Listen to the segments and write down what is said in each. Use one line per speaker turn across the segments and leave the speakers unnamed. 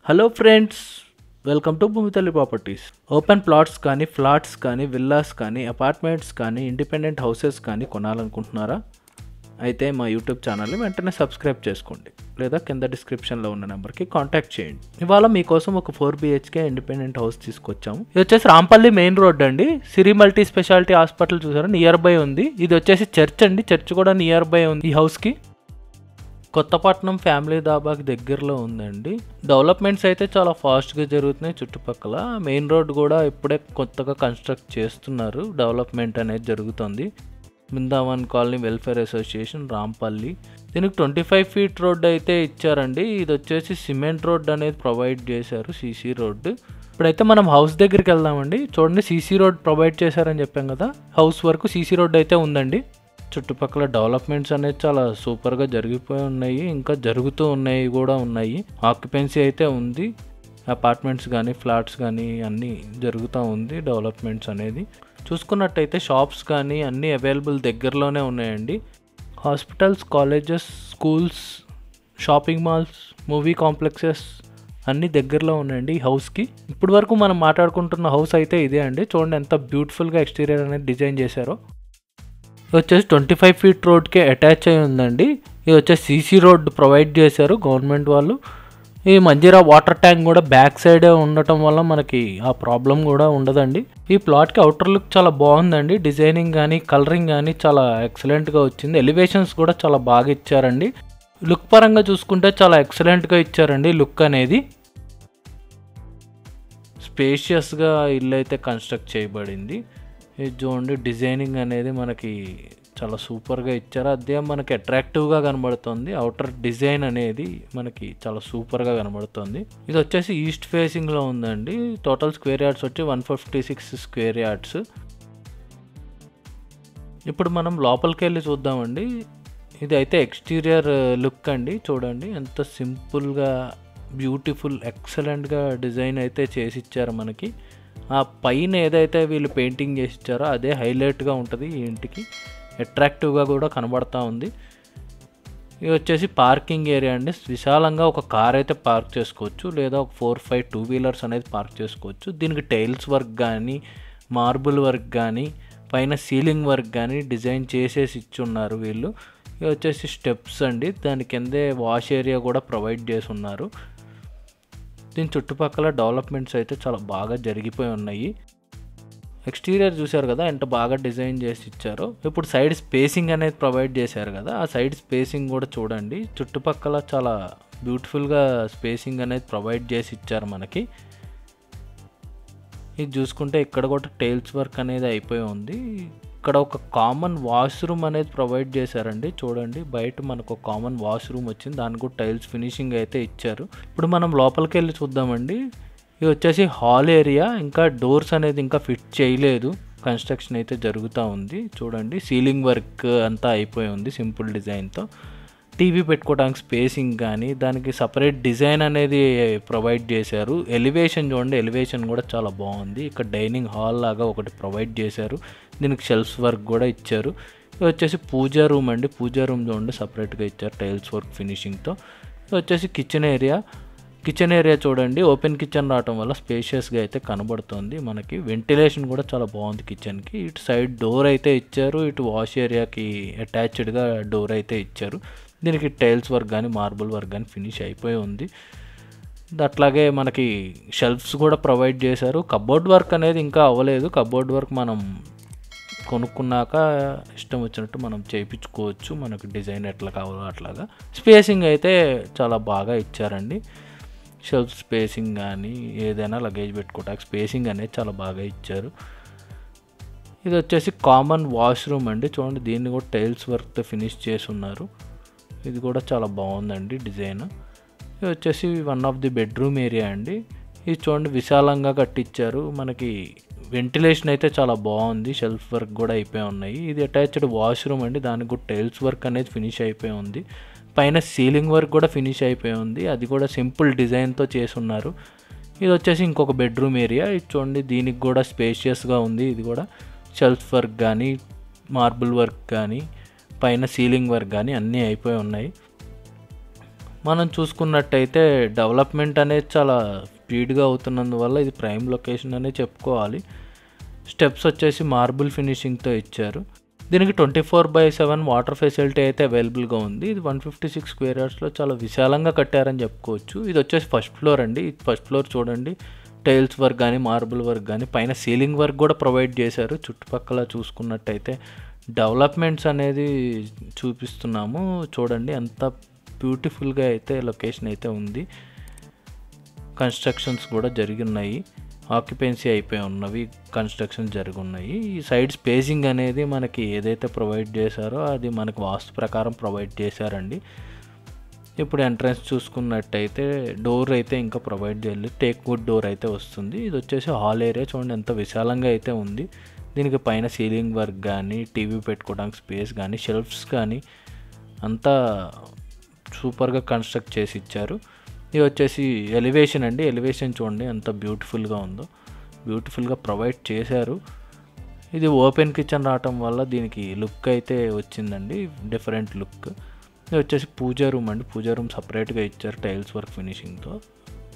Hello friends, welcome to Bhoomithalli properties. Open plots కానీ, flats కానీ, villas కానీ, అపార్ట్మెంట్స్ కానీ, ఇండిపెండెంట్ హౌసెస్ కానీ కొనాలనుకుంటున్నారా? అయితే మా యూట్యూబ్ ఛానల్ని వెంటనే సబ్స్క్రైబ్ చేసుకోండి, లేదా కింద డిస్క్రిప్షన్లో ఉన్న నెంబర్కి కాంటాక్ట్ చేయండి. ఇవాళ మీకోసం ఒక 4 BHK ఇండిపెండెంట్ హౌస్ తీసుకొచ్చాము. ఇది వచ్చేసి రాంపల్లి మెయిన్ రోడ్ అండి. సిరి మల్టీ స్పెషాలిటీ హాస్పిటల్ చూసారా, నియర్ బై ఉంది. ఇది వచ్చేసి చర్చ్ అండి, చర్చ్ కూడా నియర్ బై ఉంది ఈ హౌస్కి. కొత్తపట్నం ఫ్యామిలీ దాబాకి దగ్గరలో ఉందండి. డెవలప్మెంట్స్ అయితే చాలా ఫాస్ట్గా జరుగుతున్నాయి చుట్టుపక్కల. మెయిన్ రోడ్ కూడా ఇప్పుడే కొత్తగా కన్స్ట్రక్ట్ చేస్తున్నారు, డెవలప్మెంట్ అనేది జరుగుతుంది. Brindavan colony welfare association, Rampalli. దీనికి 25 feet రోడ్ అయితే ఇచ్చారండి. ఇది వచ్చేసి సిమెంట్ రోడ్ అనేది ప్రొవైడ్ చేశారు, సీసీ రోడ్డు. ఇప్పుడైతే మనం హౌస్ దగ్గరికి వెళ్దామండి. చూడండి, సీసీ రోడ్ ప్రొవైడ్ చేశారని చెప్పాం కదా, హౌస్ వరకు సీసీ రోడ్ అయితే ఉందండి. చుట్టుపక్కల డెవలప్మెంట్స్ అనేది చాలా సూపర్గా జరిగిపోయి ఉన్నాయి, ఇంకా జరుగుతూ ఉన్నాయి కూడా ఉన్నాయి. ఆక్యుపెన్సీ అయితే ఉంది, అపార్ట్మెంట్స్ కానీ, ఫ్లాట్స్ కానీ అన్నీ జరుగుతూ ఉంది డెవలప్మెంట్స్ అనేది. చూసుకున్నట్టయితే షాప్స్ కానీ అన్నీ అవైలబుల్ దగ్గరలోనే ఉన్నాయండి. Hospitals, colleges, schools, shopping malls, movie complexes అన్నీ దగ్గరలో ఉన్నాయండి ఈ హౌస్కి. ఇప్పటి వరకు మనం మాట్లాడుకుంటున్న హౌస్ అయితే ఇదే అండి. చూడండి ఎంత బ్యూటిఫుల్గా ఎక్స్టీరియర్ అనేది డిజైన్ చేశారో. ఇది వచ్చేసి 25 feet రోడ్కే అటాచ్ అయి ఉందండి. ఇది వచ్చేసి సీసీ రోడ్ ప్రొవైడ్ చేశారు గవర్నమెంట్ వాళ్ళు. ఈ మంజీరా వాటర్ ట్యాంక్ కూడా బ్యాక్ సైడే ఉండటం వల్ల మనకి ఆ ప్రాబ్లం కూడా ఉండదండి. ఈ ప్లాట్కి అవుటర్ లుక్ చాలా బాగుందండి. డిజైనింగ్ కానీ, కలరింగ్ కానీ చాలా ఎక్సలెంట్గా వచ్చింది. ఎలివేషన్స్ కూడా చాలా బాగా ఇచ్చారండి. లుక్ పరంగా చూసుకుంటే చాలా ఎక్సలెంట్గా ఇచ్చారండి లుక్ అనేది. స్పేషియస్గా ఇల్లు అయితే కన్స్ట్రక్ట్ చేయబడింది. ఇది చూడండి, డిజైనింగ్ అనేది మనకి చాలా సూపర్గా ఇచ్చారు. అదే మనకి అట్రాక్టివ్గా కనబడుతుంది. అవుటర్ డిజైన్ అనేది మనకి చాలా సూపర్గా కనబడుతుంది. ఇది వచ్చేసి ఈస్ట్ ఫేసింగ్లో ఉందండి. టోటల్ స్క్వేర్ యార్డ్స్ వచ్చి 156 స్క్వేర్ యార్డ్స్. ఇప్పుడు మనం లోపలికి వెళ్ళి చూద్దామండి. ఇది అయితే ఎక్స్టీరియర్ లుక్ అండి. చూడండి ఎంత సింపుల్గా, బ్యూటిఫుల్, ఎక్సలెంట్గా డిజైన్ అయితే చేసి ఇచ్చారు మనకి. ఆ పైన ఏదైతే వీళ్ళు పెయింటింగ్ చేసి ఇచ్చారో అదే హైలైట్గా ఉంటుంది ఈ ఇంటికి, అట్రాక్టివ్గా కూడా కనబడతా ఉంది. ఇది వచ్చేసి పార్కింగ్ ఏరియా అండి. విశాలంగా ఒక కార్ అయితే పార్క్ చేసుకోవచ్చు, లేదా ఒక 4-5 2-wheelers అనేది పార్క్ చేసుకోవచ్చు. దీనికి టైల్స్ వర్క్ కానీ, మార్బుల్ వర్క్ కానీ, పైన సీలింగ్ వర్క్ కానీ డిజైన్ చేసేసి ఇచ్చున్నారు వీళ్ళు. ఇది వచ్చేసి స్టెప్స్ అండి. దాని కిందే వాష్ ఏరియా కూడా ప్రొవైడ్ చేసి ఉన్నారు. దీని చుట్టుపక్కల డెవలప్మెంట్స్ అయితే చాలా బాగా జరిగిపోయి ఉన్నాయి. ఎక్స్టీరియర్ చూశారు కదా ఎంత బాగా డిజైన్ చేసి ఇచ్చారో. ఇప్పుడు సైడ్ స్పేసింగ్ అనేది ప్రొవైడ్ చేశారు కదా, ఆ సైడ్ స్పేసింగ్ కూడా చూడండి. చుట్టుపక్కల చాలా బ్యూటిఫుల్గా స్పేసింగ్ అనేది ప్రొవైడ్ చేసి ఇచ్చారు మనకి. ఇది చూసుకుంటే ఇక్కడ కూడా టైల్స్ వర్క్ అనేది అయిపోయి ఉంది. ఇక్కడ ఒక కామన్ వాష్రూమ్ అనేది ప్రొవైడ్ చేశారండి. చూడండి, బయట మనకు ఒక కామన్ వాష్రూమ్ వచ్చింది, దానికి కూడా టైల్స్ ఫినిషింగ్ అయితే ఇచ్చారు. ఇప్పుడు మనం లోపలికి వెళ్ళి చూద్దామండి. ఇది వచ్చేసి హాల్ ఏరియా. ఇంకా డోర్స్ అనేది ఇంకా ఫిట్ చేయలేదు, కన్స్ట్రక్షన్ అయితే జరుగుతూ ఉంది. చూడండి, సీలింగ్ వర్క్ అంతా అయిపోయి ఉంది సింపుల్ డిజైన్తో. టీవీ పెట్టుకోవడానికి స్పేసింగ్ కానీ, దానికి సపరేట్ డిజైన్ అనేది ప్రొవైడ్ చేశారు. ఎలివేషన్ చూడండి, ఎలివేషన్ కూడా చాలా బాగుంది. ఇక్కడ డైనింగ్ హాల్ లాగా ఒకటి ప్రొవైడ్ చేశారు, దీనికి షెల్ఫ్స్ వర్క్ కూడా ఇచ్చారు. ఇది వచ్చేసి పూజా రూమ్ అండి. పూజా రూమ్ చూడండి సపరేట్గా ఇచ్చారు టైల్స్ వర్క్ ఫినిషింగ్తో. ఇది వచ్చేసి కిచెన్ ఏరియా. కిచెన్ ఏరియా చూడండి, ఓపెన్ కిచెన్ రావటం వల్ల స్పేషియస్గా అయితే కనబడుతుంది మనకి. వెంటిలేషన్ కూడా చాలా బాగుంది కిచెన్కి. ఇటు సైడ్ డోర్ అయితే ఇచ్చారు, ఇటు వాష్ ఏరియాకి అటాచ్డ్గా డోర్ అయితే ఇచ్చారు. దీనికి టైల్స్ వర్క్ కానీ, మార్బుల్ వర్క్ కానీ ఫినిష్ అయిపోయి ఉంది. అట్లాగే మనకి షెల్ఫ్స్ కూడా ప్రొవైడ్ చేశారు. కబోర్డ్ వర్క్ అనేది ఇంకా అవ్వలేదు. కబోర్డ్ వర్క్ మనం కొనుక్కున్నాక ఇష్టం వచ్చినట్టు మనం చేయించుకోవచ్చు, మనకు డిజైన్ ఎట్లా కావాలో అట్లాగా. స్పేసింగ్ అయితే చాలా బాగా ఇచ్చారండి. షెల్ఫ్ స్పేసింగ్ కానీ, ఏదైనా లగేజ్ పెట్టుకోవడానికి స్పేసింగ్ అనేది చాలా బాగా ఇచ్చారు. ఇది వచ్చేసి కామన్ వాష్రూమ్ అండి. చూడండి, దీన్ని కూడా టైల్స్ వర్క్తో ఫినిష్ చేసి ఉన్నారు. ఇది కూడా చాలా బాగుందండి డిజైన్. ఇది వచ్చేసి one of the bedroom area అండి. ఇది చూడండి, విశాలంగా కట్టించారు మనకి. వెంటిలేషన్ అయితే చాలా బాగుంది, షెల్ఫ్ వర్క్ కూడా అయిపోయి ఉన్నాయి. ఇది అటాచ్డ్ వాష్రూమ్ అండి, దానికి కూడా టైల్స్ వర్క్ అనేది ఫినిష్ అయిపోయి ఉంది. పైన సీలింగ్ వర్క్ కూడా ఫినిష్ అయిపోయి ఉంది, అది కూడా సింపుల్ డిజైన్తో చేసి ఉన్నారు. ఇది వచ్చేసి ఇంకొక బెడ్రూమ్ ఏరియా. ఇది చూడండి, దీనికి కూడా స్పేషియస్గా ఉంది. ఇది కూడా షెల్ఫ్ వర్క్ కానీ, మార్బుల్ వర్క్ కానీ, పైన సీలింగ్ వర్క్ కానీ అన్నీ అయిపోయి ఉన్నాయి. మనం చూసుకున్నట్టయితే డెవలప్మెంట్ అనేది చాలా స్పీడ్గా అవుతున్నందువల్ల ఇది ప్రైమ్ లొకేషన్ అనే చెప్పుకోవాలి. స్టెప్స్ వచ్చేసి మార్బుల్ ఫినిషింగ్తో ఇచ్చారు. దీనికి 24/7 వాటర్ ఫెసిలిటీ అయితే అవైలబుల్గా ఉంది. ఇది 156 స్క్వేర్ యార్డ్స్లో చాలా విశాలంగా కట్టారని చెప్పుకోవచ్చు. ఇది వచ్చేసి ఫస్ట్ ఫ్లోర్ అండి. ఫస్ట్ ఫ్లోర్ చూడండి, టైల్స్ వర్క్ కానీ మార్బుల్ వర్క్ కానీ, పైన సీలింగ్ వర్క్ కూడా ప్రొవైడ్ చేశారు. చుట్టుపక్కల చూసుకున్నట్టయితే డెవలప్మెంట్స్ అనేది చూపిస్తున్నాము. చూడండి ఎంత బ్యూటిఫుల్గా అయితే లొకేషన్ అయితే ఉంది. కన్స్ట్రక్షన్స్ కూడా జరిగినాయి, ఆక్యుపెన్సీ అయిపోయి ఉన్నవి, కన్స్ట్రక్షన్ జరుగున్నాయి. ఈ సైడ్ స్పేసింగ్ అనేది మనకి ఏదైతే ప్రొవైడ్ చేశారో అది మనకు వాస్తు ప్రకారం ప్రొవైడ్ చేశారండి. ఇప్పుడు ఎంట్రన్స్ చూసుకున్నట్టయితే డోర్ అయితే ఇంకా ప్రొవైడ్ చేయలేదు, టేక్ వుడ్ డోర్ అయితే వస్తుంది. ఇది వచ్చేసి హాల్ ఏరియా చూడండి ఎంత విశాలంగా అయితే ఉంది. దీనికి పైన సీలింగ్ వర్క్ కానీ, టీవీ పెట్టుకోవడానికి స్పేస్ కానీ, షెల్ఫ్స్ కానీ అంతా సూపర్గా కన్స్ట్రక్ట్ చేసి ఇచ్చారు. ఇది వచ్చేసి ఎలివేషన్ అండి. ఎలివేషన్ చూడండి ఎంత బ్యూటిఫుల్గా ఉందో, బ్యూటిఫుల్గా ప్రొవైడ్ చేశారు. ఇది ఓపెన్ కిచెన్ రావటం వల్ల దీనికి లుక్ అయితే వచ్చిందండి, డిఫరెంట్ లుక్. ఇది వచ్చేసి పూజా రూమ్ అండి. పూజా రూమ్ సపరేట్గా ఇచ్చారు టైల్స్ వర్క్ ఫినిషింగ్తో.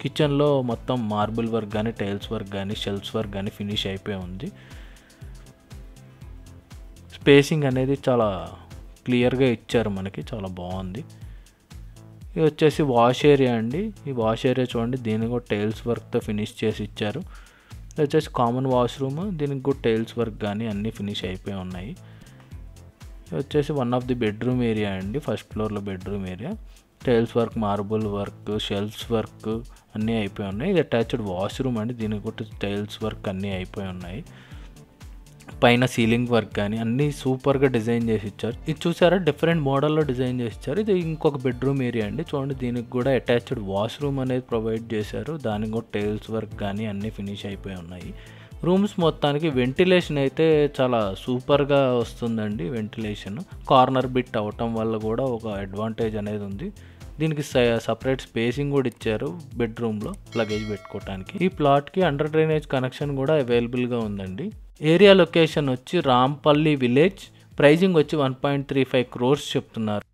కిచెన్లో మొత్తం మార్బుల్ వర్క్ కానీ, టైల్స్ వర్క్ కానీ, షెల్ఫ్స్ వర్క్ కానీ ఫినిష్ అయిపోయి ఉంది. స్పేసింగ్ అనేది చాలా క్లియర్గా ఇచ్చారు మనకి, చాలా బాగుంది. ఇది వచ్చేసి వాష్ ఏరియా అండి. ఈ వాష్ ఏరియా చూడండి, దీనికి కూడా టైల్స్ వర్క్తో ఫినిష్ చేసి ఇచ్చారు. ఇది వచ్చేసి కామన్ వాష్రూమ్, దీనికి కూడా టైల్స్ వర్క్ కానీ అన్నీ ఫినిష్ అయిపోయి ఉన్నాయి. ఇది వచ్చేసి one of the bedroom area అండి. ఫస్ట్ ఫ్లోర్లో bedroom area, tiles work, marble work, shelves work అన్నీ అయిపోయి ఉన్నాయి. ఇది అటాచ్డ్ వాష్రూమ్ అండి. దీనికి కూడా టైల్స్ వర్క్ అన్నీ అయిపోయి ఉన్నాయి. పైన సీలింగ్ వర్క్ కానీ అన్నీ సూపర్గా డిజైన్ చేసి ఇచ్చారు. ఇది చూసారా, డిఫరెంట్ మోడల్లో డిజైన్ చేసి ఇచ్చారు. ఇది ఇంకొక బెడ్రూమ్ ఏరియా అండి. చూడండి, దీనికి కూడా అటాచ్డ్ వాష్రూమ్ అనేది ప్రొవైడ్ చేశారు. దానికి కూడా టైల్స్ వర్క్ కానీ అన్నీ ఫినిష్ అయిపోయి ఉన్నాయి. రూమ్స్ మొత్తానికి వెంటిలేషన్ అయితే చాలా సూపర్గా వస్తుందండి. వెంటిలేషన్ కార్నర్ బిట్ అవటం వల్ల కూడా ఒక అడ్వాంటేజ్ అనేది ఉంది. దీనికి సపరేట్ స్పేసింగ్ కూడా ఇచ్చారు బెడ్రూమ్లో లగేజ్ పెట్టుకోవడానికి. ఈ ప్లాట్కి అండర్ డ్రైనేజ్ కనెక్షన్ కూడా అవైలబుల్గా ఉందండి. ఏరియా లొకేషన్ వచ్చి రాంపల్లి విలేజ్. ప్రైజింగ్ వచ్చి 1.35 crores చెప్తున్నారు.